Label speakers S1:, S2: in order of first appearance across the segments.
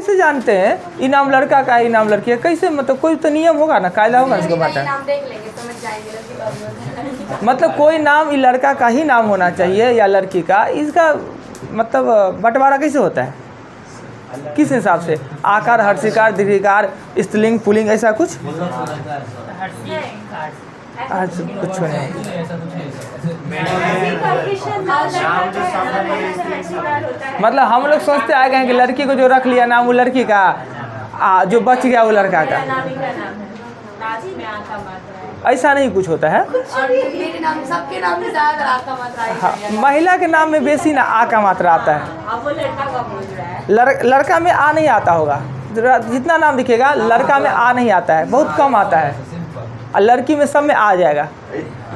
S1: कैसे जानते हैं इनाम लड़का का इनाम लड़की है? कैसे, मतलब कोई तो नियम होगा ना, कायदा होगा इसके बारे में। मतलब कोई नाम लड़का का ही नाम होना चाहिए या लड़की का, इसका मतलब बंटवारा कैसे होता है, किस हिसाब से? आकार, हर्षिकार, दीर्घिकार, स्त्रीलिंग, पुल्लिंग, ऐसा कुछ? आज कुछ नहीं। मतलब हम लोग सोचते आ गए हैं कि लड़की को जो रख लिया नाम वो लड़की का, जो बच गया वो लड़का का। ऐसा नहीं कुछ होता है।
S2: सबके नाम में
S1: हाँ, महिला के नाम में बेसी ना आ का मात्रा आता है। लड़का में आ नहीं आता होगा, जितना नाम दिखेगा लड़का में आ नहीं आता है, बहुत कम आता है। और लड़की में सब में आ जाएगा,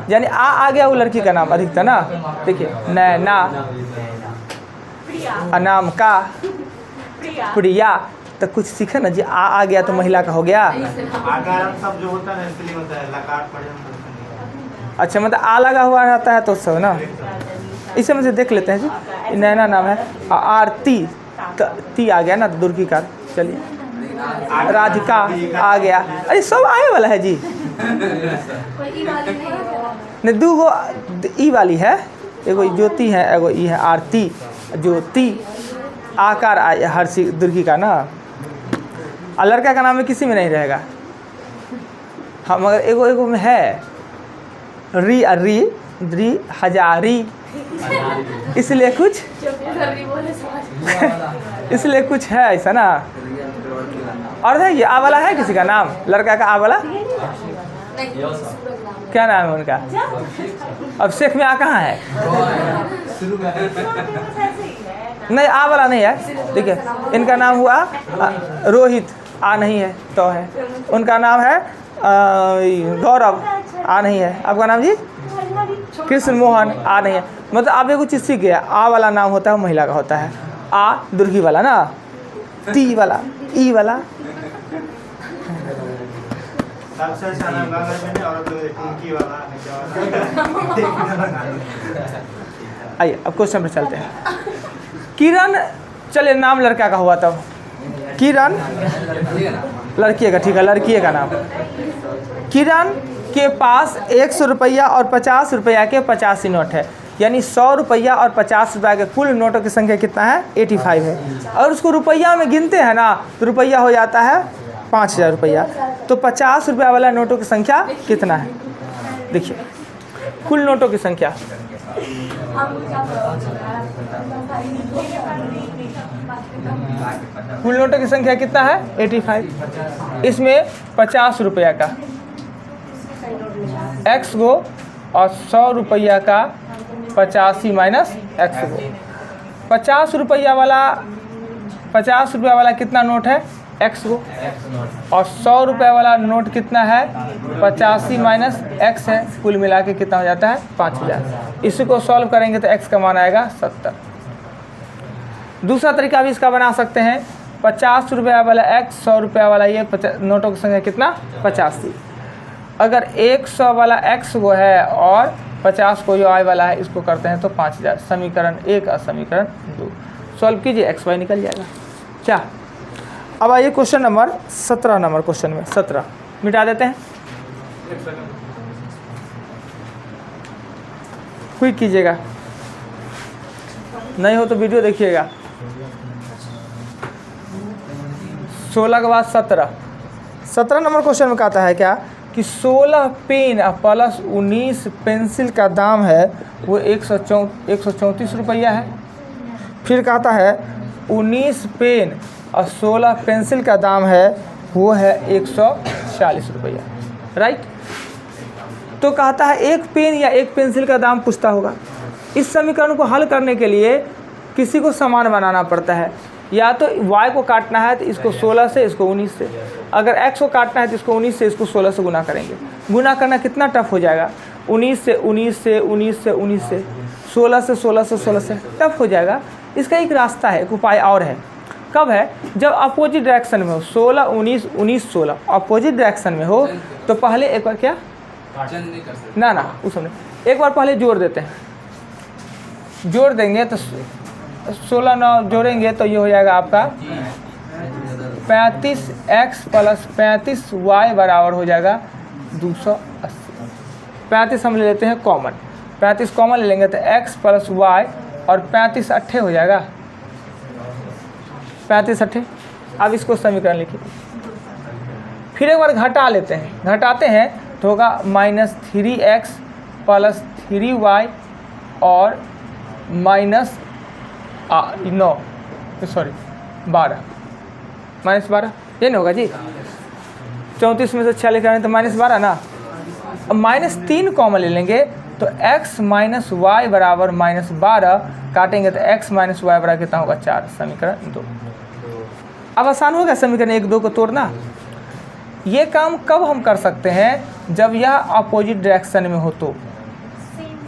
S1: यानी आ गया वो लड़की का नाम अधिकतर ना। देखिए नैना, अनामिका, प्रिया, तो कुछ सीखे ना जी, आ गया तो महिला का हो गया।
S3: सब जो होता है इसलिए होता है लकार पढ़े।
S1: अच्छा, मतलब आ लगा हुआ रहता है तो सब ना, इसे मुझे देख लेते हैं जी। नैना नाम है, आरती, ती आ गया ना, दुर्गी का। चलिए राधिका आ गया। अरे सब आए वाला है जी। नहीं, दो गो ई वाली है, एगो ज्योति है, एगो ई है आरती, ज्योति, आकार हर्षी दुर्गी का ना। और लड़का का नाम में किसी में नहीं रहेगा। हाँ, मगर एगो में है, री री हजारी, इसलिए कुछ इसलिए कुछ है ऐसा ना। और है ये आ वाला है किसी का नाम, लड़का का आ वाला क्या नाम है उनका? अब शेख में आ कहाँ है? नहीं, आ वाला नहीं है। देखिए इनका नाम हुआ रोहित, आ नहीं है तो है। उनका नाम है गौरव, आ नहीं है। आपका नाम जी? कृष्ण मोहन, आ नहीं है। मतलब आप एगो चीज़ सीख गया, आ वाला नाम होता है महिला का होता है, आ दुर्गी वाला ना, ती वाला, ई वाला।
S3: सबसे अच्छा नाम गागर में और टिंकी वाला।
S1: आइए अब क्वेश्चन पर चलते हैं। किरण, चलिए नाम लड़का का हुआ तब। किरण लड़की का, ठीक है, लड़की का नाम। किरण के पास 100 रुपया और 50 रुपया के 85 नोट है, यानी 100 रुपया और 50 रुपया के कुल नोटों की संख्या कितना है? 85 है। और उसको रुपया में गिनते हैं ना, तो रुपया हो जाता है 5000 रुपया। तो 50 रुपया वाला नोटों की संख्या कितना है? देखिए कुल नोटों की संख्या, कुल नोटों की संख्या कितना है? 85। इसमें 50 रुपया का x गो और 100 रुपया का 85 माइनस x गो। 50 रुपया वाला कितना नोट है? x गो। और 100 रुपये वाला नोट कितना है? 85 माइनस x है, कुल मिला के कितना हो जाता है? 5000। इसी को सॉल्व करेंगे तो x का मान आएगा 70। दूसरा तरीका भी इसका बना सकते हैं, 50 रुपया वाला x, 100 रुपया वाला ये, नोटों की संख्या कितना? 85। अगर 100 वाला x वो है और 50 को जो y वाला है, इसको करते हैं तो 5000। समीकरण 1 और समीकरण 2 सॉल्व कीजिए, x y निकल जाएगा। क्या? अब आइए क्वेश्चन नंबर 17 नंबर क्वेश्चन में 17 मिटा देते हैं। क्विक कीजिएगा, नहीं हो तो वीडियो देखिएगा। 16 के बाद 17 नंबर क्वेश्चन में कहता है क्या कि 16 पेन प्लस 19 पेंसिल का दाम है वो 134 रुपया है। फिर कहता है 19 पेन और 16 पेंसिल का दाम है वो है 140 रुपया, राइट। तो कहता है एक पेन या एक पेंसिल का दाम पूछता होगा। इस समीकरण को हल करने के लिए किसी को समान बनाना पड़ता है, या तो y को काटना है तो इसको 16 से, इसको 19 से। अगर x को काटना है तो इसको 19 से, इसको 16 से गुना करेंगे। गुना करना कितना टफ हो जाएगा? 19 से 19 से 19 से 19 से 16 से 16 से 16 से टफ हो जाएगा। इसका एक रास्ता है, एक उपाय और है। कब है? जब अपोजिट डायरेक्शन में हो, 16 19 19 16 अपोजिट डायरेक्शन में हो तो पहले एक बार क्या ना उस समय एक बार पहले जोड़ देते हैं। जोड़ देंगे तो 16 9 जोड़ेंगे तो ये हो जाएगा आपका 35x प्लस 35y बराबर हो जाएगा 280। 35 हम ले लेते हैं कॉमन, 35 कॉमन ले लेंगे तो x प्लस y और 35 अट्ठे हो जाएगा, 35 अट्ठे। अब इसको समीकरण लिखिए, फिर एक बार घटा लेते हैं, घटाते हैं तो होगा -3x प्लस 3y और माइनस 9 सॉरी 12 -12, ये नहीं होगा जी, 34 में से 6 लिखा है तो -12 ना। अब -3 कॉमन ले लेंगे तो x माइनस वाई बराबर -12, काटेंगे तो x माइनस वाई बराबर कितना होगा 4, समीकरण 2। अब आसान होगा समीकरण 1 2 को तोड़ना। ये काम कब हम कर सकते हैं, जब यह अपोजिट डायरेक्शन में हो तो।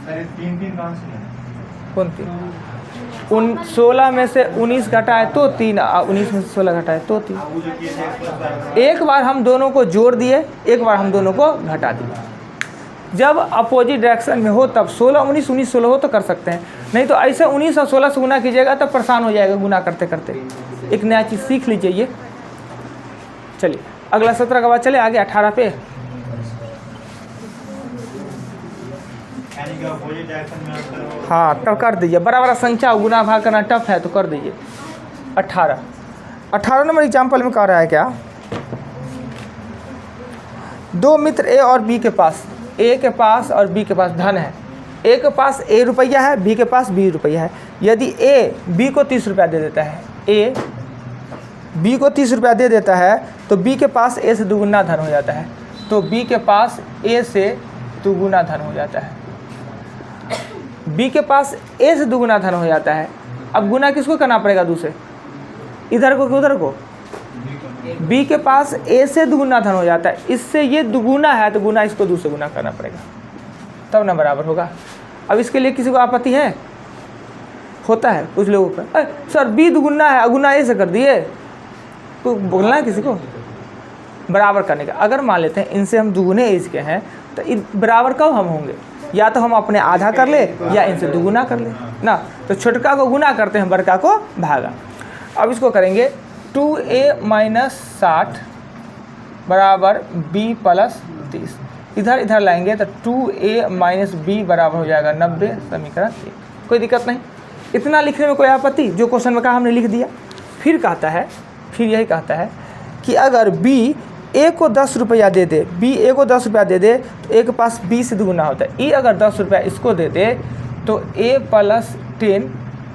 S3: सर 3 कौन सी है?
S1: कौन 3? 16 में से 19 घटाए तो 3, 19 में से 16 घटाए तो 3।
S3: वो जो किए थे
S1: एक बार हम दोनों को जोड़ दिए, एक बार हम दोनों को घटा दिए। जब अपोजिट डायरेक्शन में हो तब 16 19 19 16 हो तो कर सकते हैं, नहीं तो ऐसे 19 और 16 से गुना कीजिएगा तब परेशान हो जाएगा गुना करते करते। एक नया चीज़ सीख लीजिए ये। चलिए अगला 17 के बाद चले आगे 18 पे।
S3: यानी कि अपोजिट डायरेक्शन में अंतर हो।
S1: हाँ तब कर दीजिए, बड़ा बड़ा संख्या गुना भाग करना टफ है तो कर दीजिए। 18 नंबर एग्जाम्पल में कह रहा है क्या, दो मित्र ए और बी के पास, ए के पास और बी के पास धन है। ए के पास ए रुपया है, बी के पास बी रुपया है। यदि ए बी को 30 रुपया दे देता है, ए बी को 30 रुपया दे देता है तो बी के पास ए से दुगुना धन हो जाता है, तो बी के पास ए से दुगुना धन हो जाता है। बी के पास ए से दुगुना धन हो जाता है। अब गुना किसको करना पड़ेगा, दूसरे इधर को कि उधर को। बी के पास ए से दुगुना धन हो जाता है, इससे ये दुगुना है तो गुना इसको दूसरे गुना करना पड़ेगा तब ना बराबर होगा। अब इसके लिए किसी को आपत्ति है? होता है कुछ लोगों का, सर बी दुगुना है गुना ए से कर दिए, तो बोलना है किसी को बराबर करने का। अगर मान लेते हैं इनसे हम दुगुने एज के हैं तो बराबर कब हम होंगे, या तो हम अपने आधा कर ले या इनसे दुगुना कर ले ना। तो छोटका को गुना करते हैं, बड़का को भागा। अब इसको करेंगे 2a माइनस 60 बराबर b प्लस 30, इधर इधर लाएंगे तो 2a माइनस b बराबर हो जाएगा 90, समीकरण 1। कोई दिक्कत नहीं, इतना लिखने में कोई आपत्ति? जो क्वेश्चन में कहा हमने लिख दिया। फिर कहता है, फिर यही कहता है कि अगर b a को 10 रुपया दे दे, b a को 10 रुपया दे दे तो a के पास b से दुगुना होता है। e अगर 10 रुपया इसको दे दे तो a प्लस 10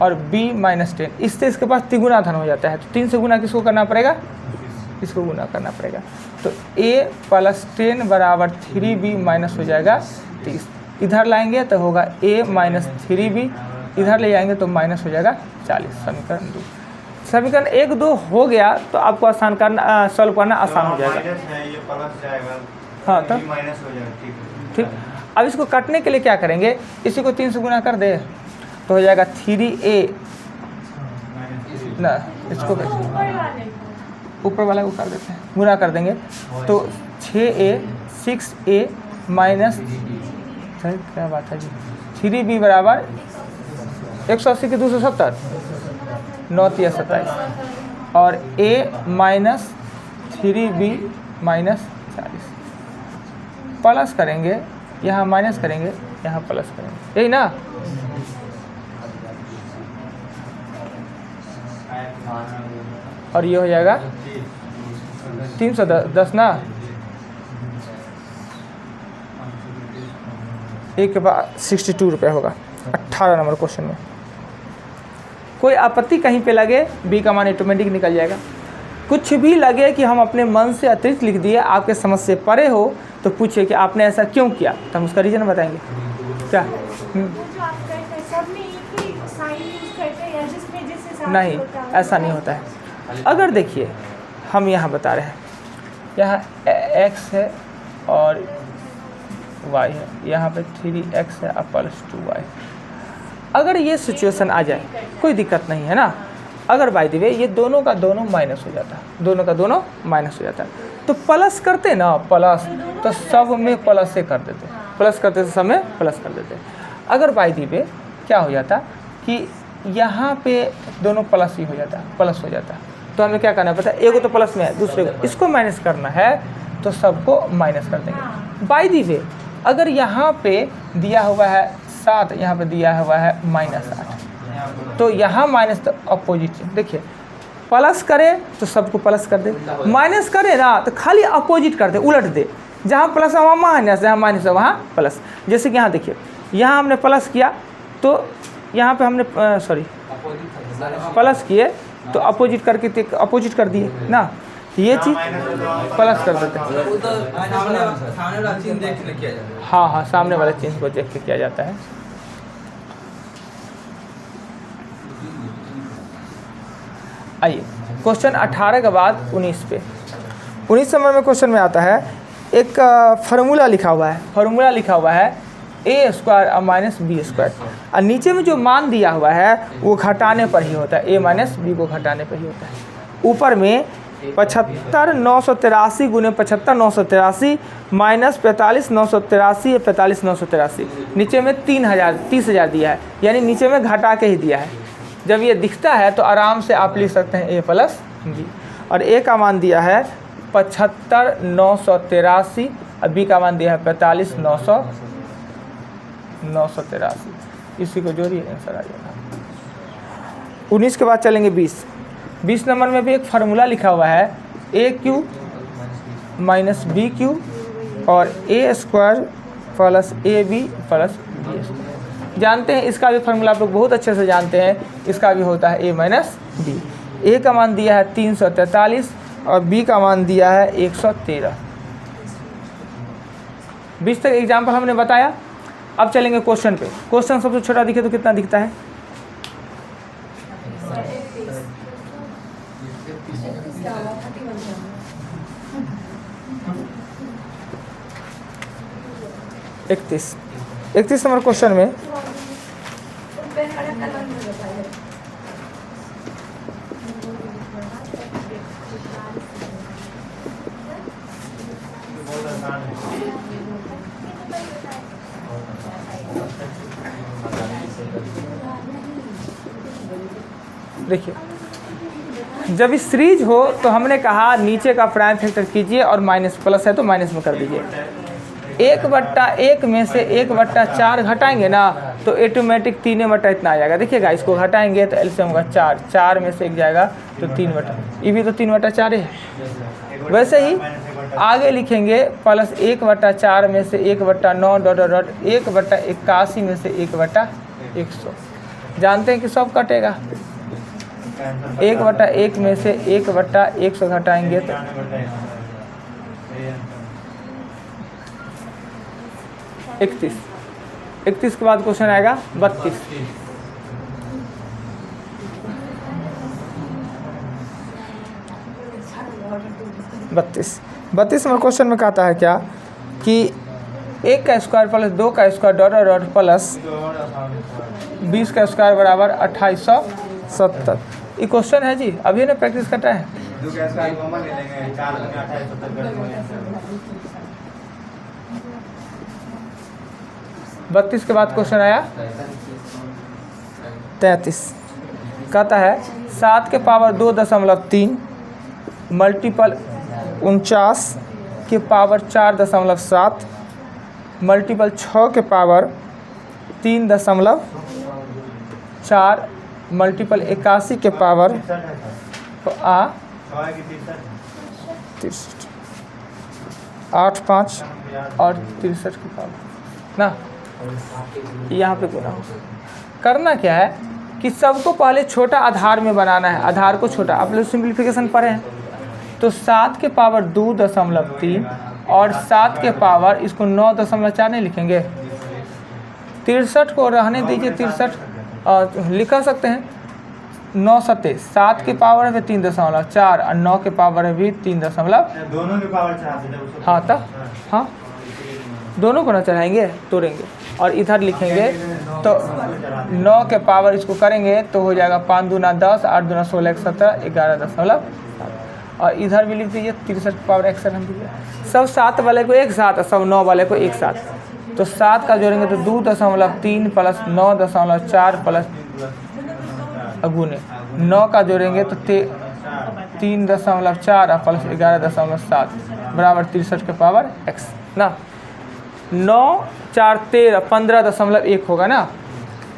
S1: और b माइनस 10, इससे इसके पास तिगुना धन हो जाता है। तो 3 से गुना किसको करना पड़ेगा, इसको गुना करना पड़ेगा। तो a प्लस 10 बराबर 3b माइनस हो जाएगा 30। इधर लाएंगे तो होगा a माइनस 3b, इधर ले जाएंगे तो माइनस हो जाएगा 40, समीकरण 2। समीकरण 1 2 हो गया तो आपको आसान करना, सॉल्व करना आसान हो जाएगा।
S3: माइनस है ये प्लस जाएगा,
S1: हाँ तो
S3: माइनस हो जाएगा, ठीक है।
S1: ठीक। अब इसको काटने के लिए क्या करेंगे, इसी को 3 से गुना कर दे तो हो जाएगा 3a ना, इसको ऊपर वाला को कर देते हैं, गुना कर देंगे तो 6a 6a माइनस, क्या बात है जी, 3b बराबर 180 के 270, 9 3 27 और a minus 3b minus 40। Plus करेंगे, यहाँ माइनस करेंगे, यहाँ प्लस करेंगे, यही ना। और ये हो जाएगा 310 ना, एक के बाद 62 रुपया होगा 18 नंबर क्वेश्चन में। कोई आपत्ति कहीं पे लगे, बी का मान ऑटोमेटिक निकल जाएगा। कुछ भी लगे कि हम अपने मन से अतिरिक्त लिख दिए, आपके समझ से परे हो तो पूछिए कि आपने ऐसा क्यों किया, तो हम उसका रीज़न बताएंगे। क्या नहीं, ऐसा नहीं होता है। अगर देखिए हम यहाँ बता रहे हैं, यहाँ x है और y है, यहाँ पे 3x है और प्लस 2y। अगर ये सिचुएशन आ जाए कोई दिक्कत नहीं है ना। अगर बाय द वे ये दोनों का दोनों माइनस हो जाता है, दोनों का दोनों माइनस हो जाता है, तो प्लस करते ना, प्लस तो सब में प्लस से कर देते, प्लस करते तो सब में प्लस कर देते। अगर बाय द वे क्या हो जाता कि यहाँ पे दोनों प्लस ही हो जाता, प्लस हो जाता, तो हमें क्या करना है पता है, एक को तो प्लस में है, दूसरे को इसको माइनस करना है तो सबको माइनस कर देंगे। बाय दी वे अगर यहाँ पे दिया हुआ है 7, यहाँ पे दिया हुआ है -8, तो यहाँ माइनस तो अपोजिट, देखिए प्लस करे तो सबको प्लस कर दे, माइनस करे ना तो खाली अपोजिट कर दे, उलट दे, जहाँ प्लस है वहाँ माइनस, जहाँ माइनस है वहाँ प्लस। जैसे कि यहाँ देखिए, यहाँ हमने प्लस किया तो यहाँ पे हमने प्लस किए तो अपोजिट करके अपोजिट कर दिए ना, ये चीज़ प्लस कर देते हैं।
S4: सामने वाला चिन्ह देख के किया जाता है।
S1: हाँ हाँ, सामने वाले चिन्ह को देख के किया जाता है। आइए क्वेश्चन 18 के बाद 19 पे, 19 नंबर में क्वेश्चन में आता है एक फार्मूला लिखा हुआ है, फार्मूला लिखा हुआ है a² और -b², और नीचे में जो मान दिया हुआ है वो घटाने पर ही होता है, a - b को घटाने पर ही होता है। ऊपर में 75,983 गुने 75,983 माइनस 45,983 या 45,983, नीचे में 30,000 दिया है, यानी नीचे में घटा के ही दिया है। जब ये दिखता है तो आराम से आप लिख सकते हैं a + b, और a का मान दिया है 75,983 और b का मान दिया है 45,983, इसी को जोड़िए आंसर आ जाएगा। 19 के बाद चलेंगे 20 नंबर में भी एक फार्मूला लिखा हुआ है a³ - b³ और a² + ab + b²। जानते हैं इसका भी फार्मूला आप लोग बहुत अच्छे से जानते हैं, इसका भी होता है a - b। a का मान दिया है 343 और b का मान दिया है 113। 20 तक एग्जाम्पल हमने बताया। अब चलेंगे क्वेश्चन पे। क्वेश्चन सबसे छोटा दिखे तो कितना दिखता है? इकतीस नंबर क्वेश्चन में देखिए, जब इस सीरीज हो तो हमने कहा नीचे का प्राइम फैक्टर कीजिए और माइनस प्लस है तो माइनस में कर दीजिए। 1/1 में से 1/4 घटाएंगे ना तो ऑटोमेटिक 3/, इतना आ जाएगा। देखिएगा, इसको घटाएंगे तो एलसीएम होगा 4 में से 1 जाएगा तो 3/, ये भी तो 3/4 है। वैसे ही आगे लिखेंगे प्लस 1/4 में से 1/9 1/81 में से 1/100। जानते हैं कि सब कटेगा। 1/1 में से 1/100 घटाएंगे तो 31 के बाद क्वेश्चन आएगा 32 में क्वेश्चन में कहता है क्या कि 1 का स्क्वायर प्लस 2 का स्क्वायर प्लस 20 का स्क्वायर बराबर 2870। ये क्वेश्चन है जी, अभी ने प्रैक्टिस करता है। 32 के बाद क्वेश्चन आया 33। कहता है 7 के पावर 2.3 मल्टीपल 49 के पावर 4.7 मल्टीपल 6 के पावर 3.4 मल्टीपल 81 के पावर 8 5 और 63 के पावर ना, यहाँ पे गुना हो। करना क्या है कि सबको पहले छोटा आधार में बनाना है, आधार को छोटा। आप लोग सिंप्लीफिकेशन पढ़े हैं तो 7 के पावर 2.3 और 7 के पावर इसको 9.4 नहीं लिखेंगे, 63 को रहने दीजिए, 63 लिखा सकते हैं। 9 7 7 के पावर है 3.4 और 9 के पावर है भी 3.
S3: दोनों के पावर 4।
S1: हाँ तब हाँ दोनों को ना चढ़ाएंगे, तोड़ेंगे और इधर लिखेंगे तो 9 के पावर इसको करेंगे तो हो जाएगा 5 दूना 10, 8 दूना 16, 17, 11.7 और इधर भी लिख दीजिए 63 के पावर एक्शन हम दीजिए। सब 7 वाले को एक साथ, सब 9 वाले को एक साथ, तो 7 का जोड़ेंगे तो 2.3 प्लस 9.4 प्लस अगुने 9 का जोड़ेंगे तो 3.4 प्लस 11.7 बराबर 63 के पावर x ना। 9 4 13 15.1 होगा ना,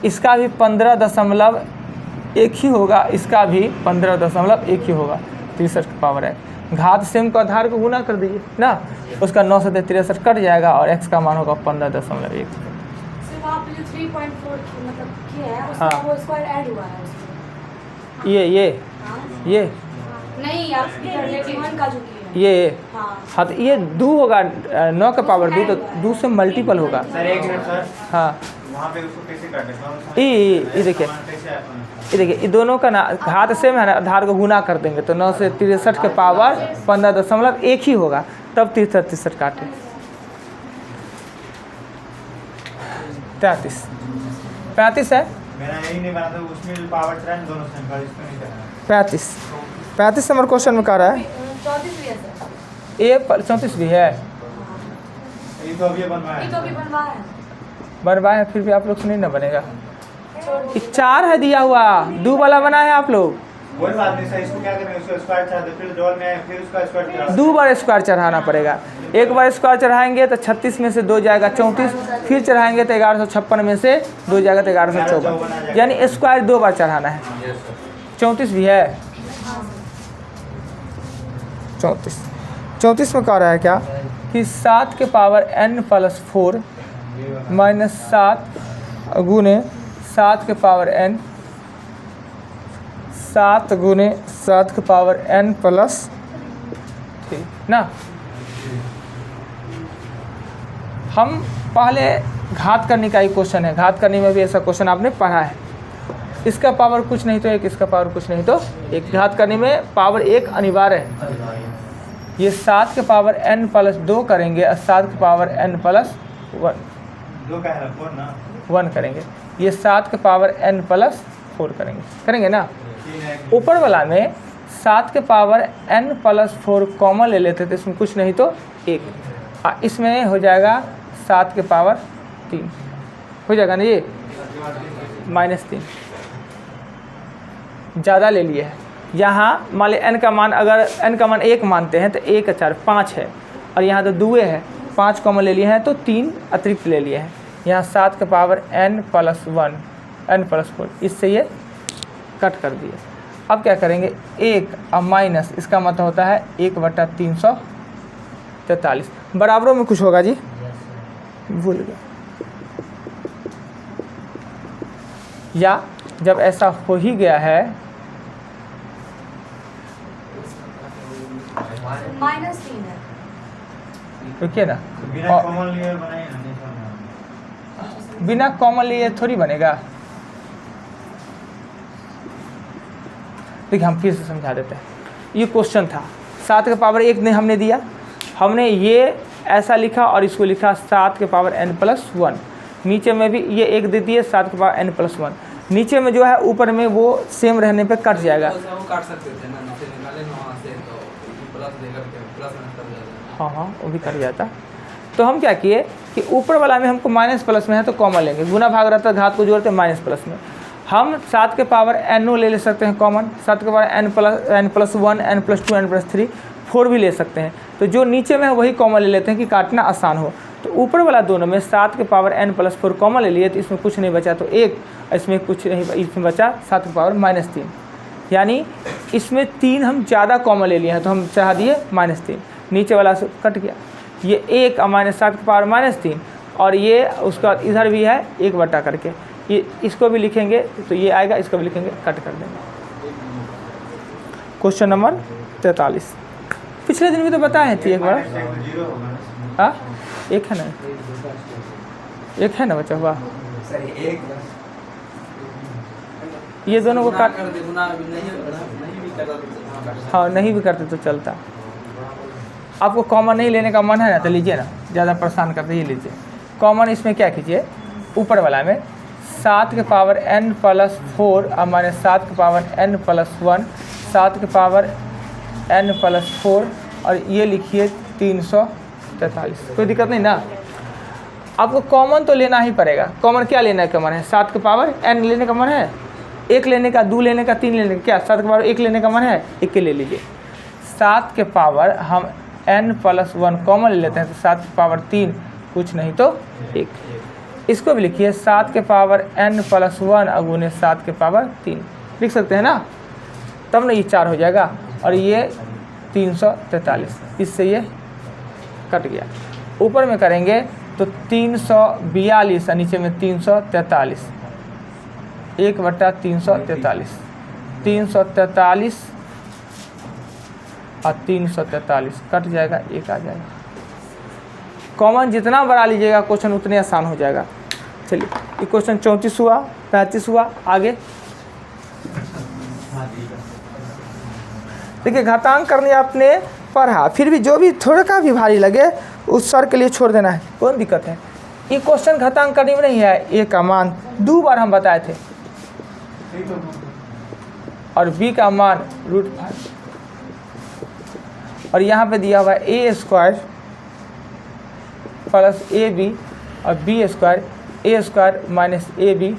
S1: इसका भी 15.1 ही होगा, इसका भी 15.1 ही होगा, 63 के पावर है। घात सेम को आधार को गुना कर दीजिए ना, उसका 9 से 63 कट जाएगा और x का मान होगा 15.1।
S2: सिर्फ आप जो 3.4 मतलब किया है उसका
S1: हाँ।
S2: वो स्क्वायर ऐड हुआ है उसमें।
S1: ये
S2: हाँ। नहीं आप रिलेटिव 1 का जो किया है।
S1: ये
S2: हाँ।
S1: हाँ, तो ये 2 होगा, 9 का पावर 2 तो 2 से मल्टीपल होगा।
S3: सर एक मिनट सर,
S1: हाँ
S3: वहाँ पे उसको कैसे काटे?
S1: ये देखिए,
S3: कैसे आया?
S1: ये देखिए, ये दोनों का ना घात सेम है ना, आधार को गुना कर देंगे तो 9 से 63 के पावर 15.1 ही होगा, तब 63 काटे। 35 है।
S3: मेरा यही नहीं बना था, उसमें जो पावर चला है दोनों संख्या, इसको नहीं करना।
S1: 35 नंबर क्वेश्चन में कह रहा है
S2: 34 भी है सर।
S1: ए 34 भी है,
S3: ये तो अभी बनवाया
S2: ये तो अभी बनवाया है।
S1: बनवाए हैं, फिर भी आप लोग से नहीं ना बनेगा। ये 4 है दिया हुआ, 2 वाला बना है आप लोग,
S3: कोई बात नहीं सर, इसको क्या करेंगे, उसको स्क्वायर चढ़ा दे, फिर डॉल में आए, फिर उसका स्क्वायर चढ़ा दे।
S1: 2 बार स्क्वायर चढ़ाना पड़ेगा। एक बार स्क्वायर चढ़ाएंगे तो 36 में से 2 जाएगा 34, फिर चढ़ाएंगे तो 1156 में से 2 जाएगा तो 1154, यानी स्क्वायर 2 बार चढ़ाना है। 34 भी है। 34 में कह रहा है क्या कि 7 के पावर n प्लस 4 माइनस 7 गुने 7 के पावर n, 7 गुने 7 के पावर n प्लस 3 ना। हम पहले घात करने का ही क्वेश्चन है, घात करने में भी ऐसा क्वेश्चन आपने पढ़ा है। इसका पावर कुछ नहीं तो 1, इसका पावर कुछ नहीं तो 1। घात करने में पावर 1 अनिवार्य है। ये 7 के पावर n प्लस 2 करेंगे और 7 के पावर n प्लस
S3: 2 का है 4 ना,
S1: 1 करेंगे। ये 7 के पावर n प्लस 4 करेंगे ना।
S3: 3 है।
S1: ऊपर वाला में 7 के पावर n प्लस 4 कॉमन ले लेते थे, इसमें कुछ नहीं तो 1, इसमें हो जाएगा 7 के पावर 3 हो जाएगा ना, ये -3 ज़्यादा ले लिए है। यहाँ मान ली n का मान, अगर n का मान 1 मानते हैं तो 1 4 5 है, और यहाँ तो 2 है, 5 कॉमन ले लिए हैं तो 3 अतिरिक्त ले लिए हैं। यहाँ 7 के power n plus 1 n plus 4, इससे ये कट कर दिए। अब क्या करेंगे, 1 और माइनस, इसका मतलब होता है 1/343 बराबरों में कुछ होगा जी, भूल गया। या जब ऐसा हो ही गया है
S2: -3 है।
S1: रुकिए ना,
S3: बिना कॉमन लिए बनाए ना, नहीं समझ।
S1: बिना कॉमन लिए थोड़ी बनेगा। देखिए हम फिर से समझा देते हैं। ये क्वेश्चन था, 7 के पावर 1 ने हमने दिया, हमने ये ऐसा लिखा और इसको लिखा 7 के पावर n प्लस 1। नीचे में भी ये 1 दे दिए 7 के पावर n प्लस 1। नीचे में जो है ऊपर में वो सेम रहने पे कट जाएगा।
S4: वो काट सकते थे ना, नीचे निकाले ना वहाँ से, तो प्लस देकर के प्लस माइनस कर जाता।
S1: हाँ वो भी कट जाता। तो हम क्या किए कि ऊपर वाला में हमको माइनस प्लस में है तो कॉमन लेंगे, गुना भाग रहता घात को जोड़ते माइनस प्लस में। हम 7 के पावर n ले सकते हैं कॉमन, 7 के power n plus 1 n plus 2 n plus 3 4 भी ले सकते हैं। तो जो नीचे में है वही कॉमन ले लेते हैं कि काटना आसान हो। तो ऊपर वाला दोनों में 7 के पावर n प्लस 4 कॉमन ले लिए तो इसमें कुछ नहीं बचा तो 1, इसमें कुछ नहीं, इसमें बचा 7 के पावर -3, यानी इसमें 3 हम ज़्यादा कॉमन ले लिए हैं तो हम चढ़ा दिए -3, नीचे वाला से कट गया। ये 1 और -7 के पावर -3, और ये उसका इधर भी है 1 बटा करके, ये इसको भी लिखेंगे तो ये आएगा, इसको भी लिखेंगे, कट कर देंगे। क्वेश्चन नंबर 43 पिछले दिन भी तो बताए थे एक बार।
S3: 0 होगा ना।
S1: हाँ एक है ना, एक है ना बचा हुआ, ये दोनों को
S4: गुना
S1: काट,
S4: कर दे, गुना नहीं भी करता तो
S1: हाँ नहीं भी करते तो चलता। आपको कॉमन नहीं लेने का मन है ना तो लीजिए ना, ज़्यादा परेशान करते ही लीजिए। कॉमन इसमें क्या कीजिए, ऊपर वाला में 7 के पावर n प्लस 4 और -7 के पावर n प्लस 1, 7 के पावर n प्लस 4 और ये लिखिए 343। कोई दिक्कत नहीं ना। आपको कॉमन तो लेना ही पड़ेगा। कॉमन क्या लेने का मन है, 7 के पावर n लेने का मन है, 1 लेने का, 2 लेने का, 3 लेने का, क्या 7 के पावर 1 लेने का मन है, 1 के ले लीजिए। 7 के पावर हम n+1 कॉमन ले लेते हैं, तो 7 की पावर 3 कुछ नहीं तो 1। इसको भी लिखिए 7 के पावर n+1 अगुने 7 के पावर 3 लिख सकते हैं ना, तब ना ये 4 हो जाएगा और ये 343, इससे ये कट गया। ऊपर में करेंगे तो 342 और नीचे में 343, 1/343, 343 और 343 कट जाएगा, 1 आ जाएगा। कॉमन जितना बड़ा लीजिएगा क्वेश्चन उतने आसान हो जाएगा। चलिए ये क्वेश्चन 34 हुआ, 35 हुआ। आगे देखिए घातांक करने आपने पढ़ा, फिर भी जो भी थोड़ा का भी भारी लगे उस सर के लिए छोड़ देना है, कौन दिक्कत है। ये क्वेश्चन घातांक करने में नहीं है, ए का मान 2 बार हम बताए थे और बी का मान √5 और यहाँ पे दिया हुआ है a² प्लस AB और b² a² माइनस AB।
S3: ये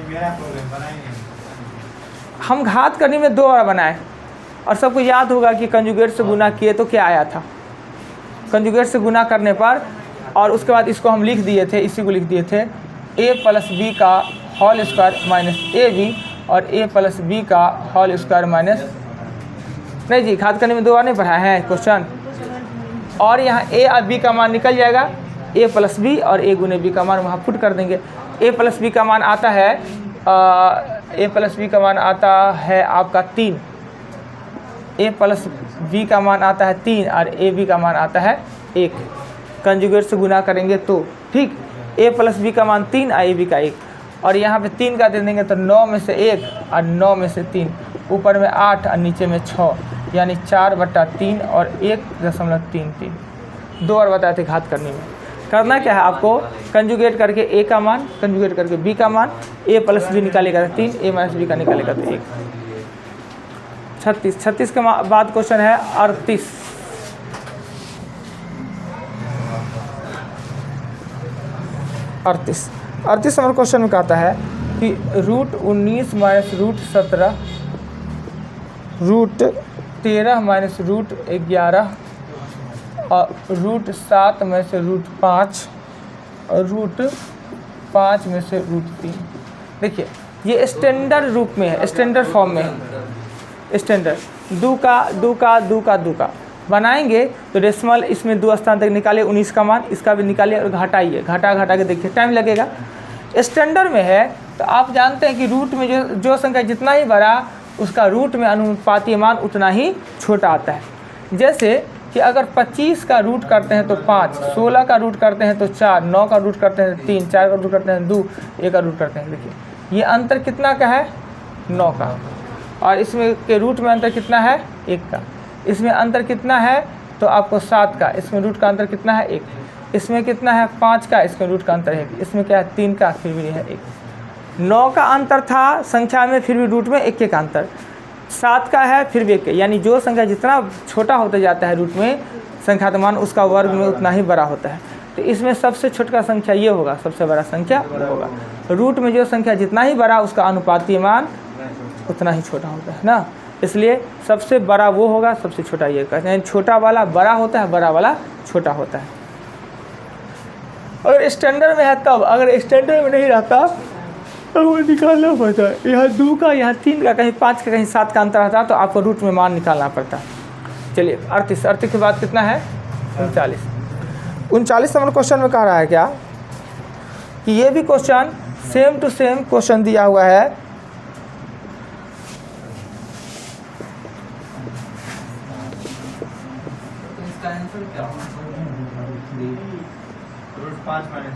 S3: मेरा प्रॉब्लम बनाएंगे।
S1: हम घात करने में 2 बार बनाए और सबको याद होगा कि कंजुगेट से गुना किए तो क्या आया था, कंजुगेट से गुना करने पर, और उसके बाद इसको हम लिख दिए थे, इसी को लिख दिए थे a + b का होल स्क्वायर माइनस AB और a + b का होल स्क्वायर माइनस, नहीं जी घात करने में 2 बार नहीं पढ़ा है क्वेश्चन। और यहाँ a और b का मान निकल जाएगा, a + b और a गुने b का मान वहाँ पुट कर देंगे। a + b का मान आता है a + b का मान आता है आपका 3, a + b का मान आता है 3 और ab का मान आता है 1। कंजुगेट से गुना करेंगे तो ठीक, a + b का मान 3 और ab का 1, और यहाँ पे 3 का दे देंगे तो 9 में से 1 और 9 में से 3, ऊपर में 8 और नीचे में 6, यानी 4/3 और 1.33। 2 बार बताए थे घात करने में। करना क्या है आपको, कंजुगेट करके a का मान, कंजुगेट करके b का मान, a + b निकालेगा तो 3, a - b का निकालेगा तो 1। 36 के बाद क्वेश्चन है 38। अड़तीस नंबर क्वेश्चन में कहता है कि √19 माइनस √17, √13 माइनस √11 और √7 में से √5 और √5 में से √3। देखिए ये स्टैंडर्ड रूप में है, स्टैंडर्ड फॉर्म में है। स्टैंडर्ड दो का बनाएंगे तो डेसिमल इसमें 2 स्थान तक निकाले, 19 का मान, इसका भी निकालिए और घटाइए, घटा के देखिए टाइम लगेगा। स्टैंडर्ड में है तो आप जानते हैं कि रूट में जो संख्या जितना ही बड़ा उसका रूट में अनुपातीय मान उतना ही छोटा आता है। जैसे कि अगर 25 का रूट करते हैं तो 5, 16 का रूट करते हैं तो 4, 9 का रूट करते हैं 3, 4 का रूट करते हैं 2, 1 का रूट करते हैं। देखिए ये अंतर कितना का है, 9 का, और इसमें के रूट में अंतर कितना है, 1 का। इसमें अंतर कितना है तो आपको 7 का, इसमें रूट का अंतर कितना है, 1। इसमें कितना है 5 का, इसमें रूट का अंतर है, इसमें क्या है 3 का, फिर भी है 1। 9 का अंतर था संख्या में, फिर भी रूट में 1 का अंतर। 7 का है फिर भी 1, यानी जो संख्या जितना छोटा होता जाता है रूट में संख्या का मान, उसका वर्ग में उतना ही बड़ा होता है। तो इसमें सबसे छोटा संख्या ये होगा, सबसे बड़ा संख्या वो होगा। रूट में जो संख्या जितना ही बड़ा उसका अनुपातीय मान उतना ही छोटा होता है ना, इसलिए सबसे बड़ा वो होगा, सबसे छोटा ये कहते हैं। छोटा वाला बड़ा होता है, बड़ा वाला छोटा होता है। अगर स्टैंडर्ड में है तब, अगर स्टैंडर्ड में नहीं रहता तो वो निकालना पड़ता है। यहाँ 2 का, यहाँ 3 का, कहीं 5 का, कहीं 7 का अंतर रहता तो आपको रूट में मान निकालना पड़ता। चलिए 38 के बाद कितना है 39 नंबर क्वेश्चन में कह रहा है क्या कि ये भी question same to same question दिया हुआ है।
S4: इसका आंसर क्या होगा?
S3: √5 माइनस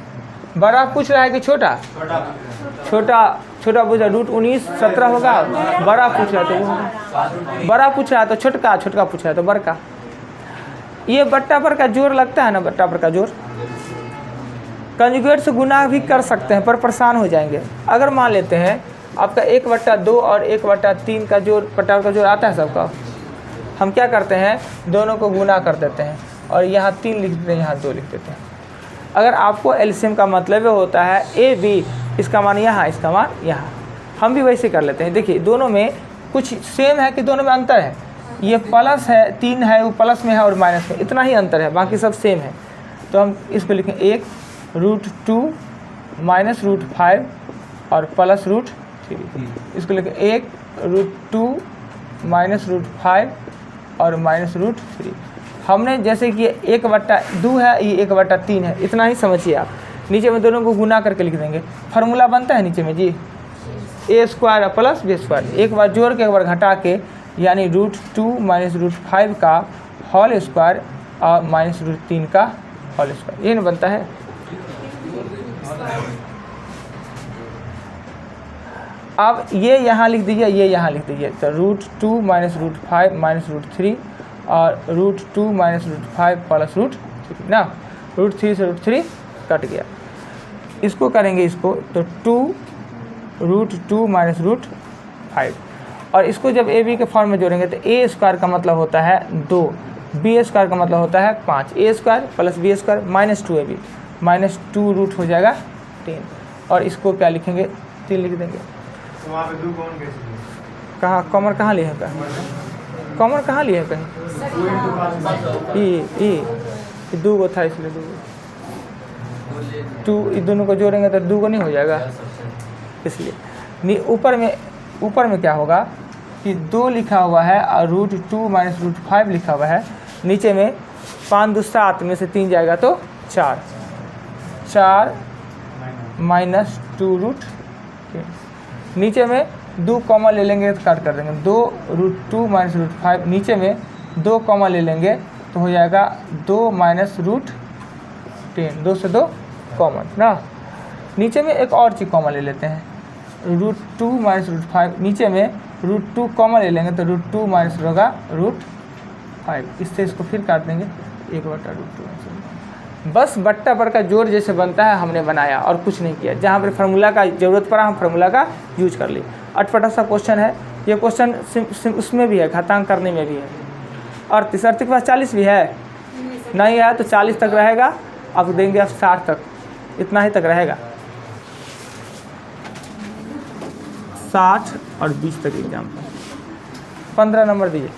S1: बड़ा पूछ रहा है कि छोटा, छोटा पूछ रहा है, √19 17 होगा। बड़ा पूछ रहा है तो वो होगा, बड़ा पूछ रहा है तो छोटका पूछ रहा है तो बड़का। ये बट्टा पर का जोर लगता है ना, बट्टा पर का जोर कंजुगेट से गुना भी कर सकते हैं पर परेशान हो जाएंगे। अगर मान लेते हैं आपका 1/2 और 1/3 का जोर, बट्टा का जोर आता है सबका, हम क्या करते हैं दोनों को गुना कर देते हैं और यहाँ 3 लिख देते हैं, यहाँ 2 लिख देते हैं। अगर आपको एलसीएम का मतलब होता है ए बी, इसका मान यहाँ, इसका मान यहाँ, हम भी वैसे कर लेते हैं। देखिए दोनों में कुछ सेम है कि दोनों में अंतर है? ये प्लस है, 3 है, वो प्लस में है और माइनस में, इतना ही अंतर है, बाकी सब सेम है। तो हम इसको लिखें 1 √2 माइनस √5 और प्लस √3। इसको लिखें 1 √2 माइनस √5 और माइनस √3। हमने जैसे कि 1/2 है, ये 1/3 है, इतना ही समझिए आप। नीचे में दोनों को गुना करके लिख देंगे। फार्मूला बनता है नीचे में जी a² प्लस b², एक बार जोड़ के एक बार घटा के, यानी √2 माइनस √5 का होल स्क्वायर और माइनस √3 का होल स्क्वायर, ये ना बनता है। अब ये यहाँ लिख दीजिए, ये यहाँ लिख दीजिए। तो √2 माइनस √5 माइनस √3 और √2 माइनस √5 प्लस √3 ना, √3 से √3 कट गया। इसको करेंगे इसको, तो 2 √2 माइनस √5 और इसको जब ए बी के फॉर्म में जोड़ेंगे तो a² का मतलब होता है 2, b² का मतलब होता है 5, a² plus b² minus 2ab minus 2 root हो जाएगा 10। और इसको क्या लिखेंगे? 3 लिख देंगे।
S3: तो वहाँ पे 2 कौन कैसे लिखे?
S1: कहाँ कॉमन कहाँ लिए हैं? कहीं कॉमन कहाँ लिए हैं? कहीं ई 2 गो था, इसलिए 2 इस दोनों को जोड़ेंगे तो 2 को नहीं हो जाएगा, इसलिए ऊपर में क्या होगा कि 2 लिखा हुआ है और √2 माइनस √5 लिखा हुआ है। नीचे में 5 2 7 में से 3 जाएगा तो 4 माइनस 2 रूट। नीचे में 2 कॉमा ले लेंगे तो काट कर देंगे, 2 √2 माइनस √5। नीचे में 2 कॉमा ले लेंगे तो हो जाएगा 2 माइनस √10, 2 से 2 कॉमन ना। नीचे में एक और चीज़ कॉमा ले लेते हैं, √2 माइनस √5। नीचे में √2 कॉमन ले लेंगे तो √2 माइनस होगा √5। इससे इसको फिर काट देंगे 1/√2। बस बट्टा पर का जोड़ जैसे बनता है हमने बनाया और कुछ नहीं किया। जहाँ पर फार्मूला का ज़रूरत पड़ा हम फार्मूला का यूज कर ली। अटपटा सा क्वेश्चन है ये। क्वेश्चन उसमें भी है, घातांक करने में भी है। और तीसरा के पास 40 भी है, नहीं है तो 40 तक रहेगा। अब देंगे अब 60 तक, इतना ही तक रहेगा। 60 और 20 तक एग्जाम 15 नंबर दीजिए।